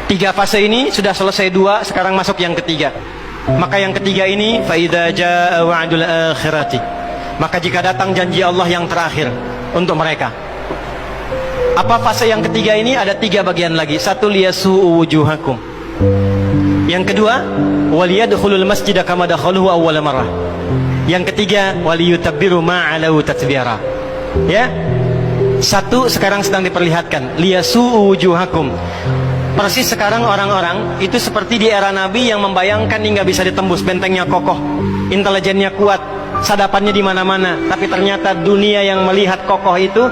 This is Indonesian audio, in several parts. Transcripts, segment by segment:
Tiga fase ini sudah selesai dua, sekarang masuk yang ketiga. Maka yang ketiga ini, فَإِذَا جَاءَ وَعْدُ الْآخِرَةِ, maka jika datang janji Allah yang terakhir untuk mereka. Apa fase yang ketiga ini? Ada tiga bagian lagi. Satu, liyasu'u wujuhakum. Yang kedua, waliyadkhulul masjida kama dakhaluhu awwala marrah. Yang ketiga, waliyutabbiru ma'alahu tatbira. Ya. Satu sekarang sedang diperlihatkan, liyasu'u wujuhakum. Persis sekarang orang-orang itu seperti di era Nabi yang membayangkan hingga bisa ditembus, bentengnya kokoh, intelijennya kuat, sadapannya di mana-mana. Tapi ternyata dunia yang melihat kokoh itu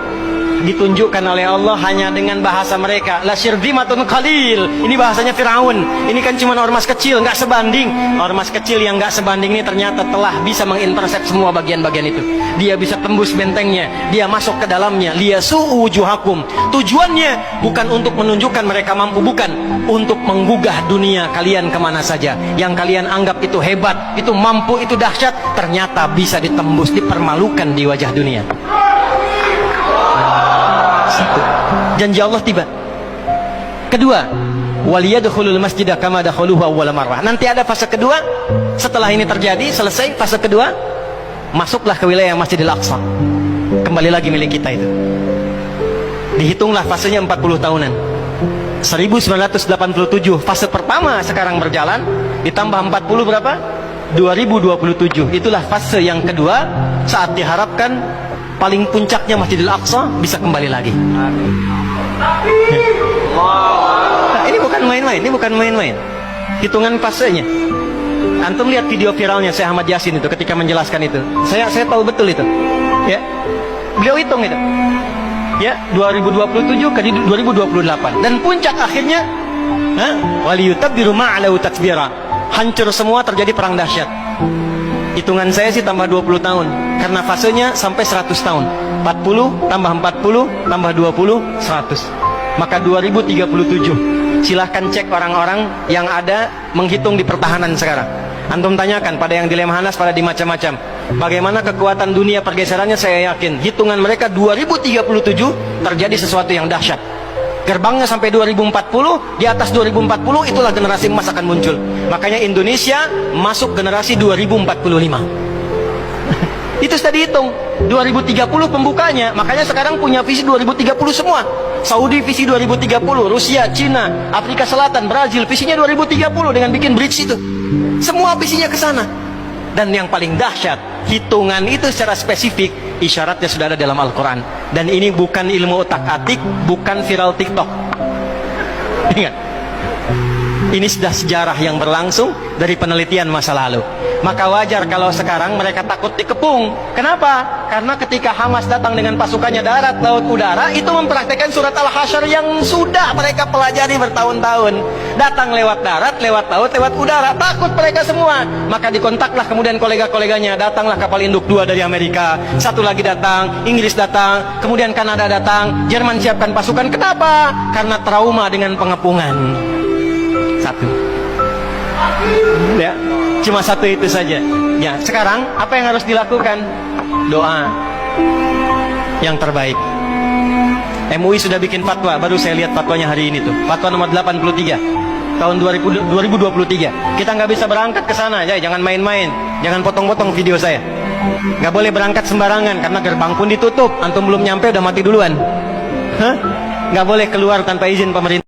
ditunjukkan oleh Allah hanya dengan bahasa mereka, la syirzimatun qalil. Ini bahasanya Firaun. Ini kan cuma ormas kecil, nggak sebanding. Ormas kecil yang nggak sebanding ini ternyata telah bisa mengintersep semua bagian-bagian itu. Dia bisa tembus bentengnya, dia masuk ke dalamnya. Liyasu'u wujuhakum. Tujuannya bukan untuk menunjukkan mereka mampu, bukan, untuk menggugah dunia kalian kemana saja. Yang kalian anggap itu hebat, itu mampu, itu dahsyat, ternyata bisa ditembus, dipermalukan di wajah dunia. Satu, janji Allah tiba. Kedua, waliyadkhulul masjida kama dakhaluhu awwala marrah. Nanti ada fase kedua. Setelah ini terjadi, selesai fase kedua, masuklah ke wilayah Masjidil Aqsa. Kembali lagi milik kita itu. Dihitunglah fasenya 40 tahunan. 1987 fase pertama sekarang berjalan, ditambah 40 berapa? 2027. Itulah fase yang kedua, saat diharapkan paling puncaknya Masjidil Aqsa bisa kembali lagi. Nah, ini bukan main-main, ini bukan main-main. Hitungan fasenya. Antum lihat video viralnya Syekh Ahmad Yasin itu ketika menjelaskan itu. Saya tahu betul itu. Ya. Beliau hitung itu. Ya, 2027 ke 2028 dan puncak akhirnya waliyutabbiru ma'alahu tatbira. Hancur semua, terjadi perang dahsyat. Hitungan saya sih tambah 20 tahun karena fasenya sampai 100 tahun. 40 tambah 40 tambah 20 100. Maka 2037. Silahkan cek orang-orang yang ada menghitung di pertahanan sekarang. Antum tanyakan pada yang di Lemhanas, pada di macam-macam. Bagaimana kekuatan dunia pergeserannya, saya yakin hitungan mereka 2037 terjadi sesuatu yang dahsyat. Gerbangnya sampai 2040, di atas 2040 itulah generasi emas akan muncul. Makanya Indonesia masuk generasi 2045. Itu sudah dihitung 2030 pembukanya. Makanya sekarang punya visi 2030 semua. Saudi visi 2030, Rusia, Cina, Afrika Selatan, Brazil visinya 2030 dengan bikin bridge itu. Semua visinya ke sana. Dan yang paling dahsyat, hitungan itu secara spesifik isyaratnya sudah ada dalam Al-Quran. Dan ini bukan ilmu otak-atik, bukan viral TikTok. Ingat, ini sudah sejarah yang berlangsung dari penelitian masa lalu. Maka wajar kalau sekarang mereka takut dikepung. Kenapa? Karena ketika Hamas datang dengan pasukannya darat, laut, udara, itu mempraktekkan surat Al-Hasyr yang sudah mereka pelajari bertahun-tahun. Datang lewat darat, lewat laut, lewat udara. Takut mereka semua. Maka dikontaklah kemudian kolega-koleganya. Datanglah kapal induk 2 dari Amerika. Satu lagi datang, Inggris datang, kemudian Kanada datang, Jerman siapkan pasukan. Kenapa? Karena trauma dengan pengepungan. Satu. Ya, cuma satu itu saja. Ya, sekarang apa yang harus dilakukan? Doa yang terbaik. MUI sudah bikin fatwa, baru saya lihat fatwanya hari ini tuh. Fatwa nomor 83 tahun 2023. Kita nggak bisa berangkat ke sana, ya, jangan main-main, jangan potong-potong video saya. Nggak boleh berangkat sembarangan karena gerbang pun ditutup. Antum belum nyampe udah mati duluan. Nggak boleh keluar tanpa izin pemerintah.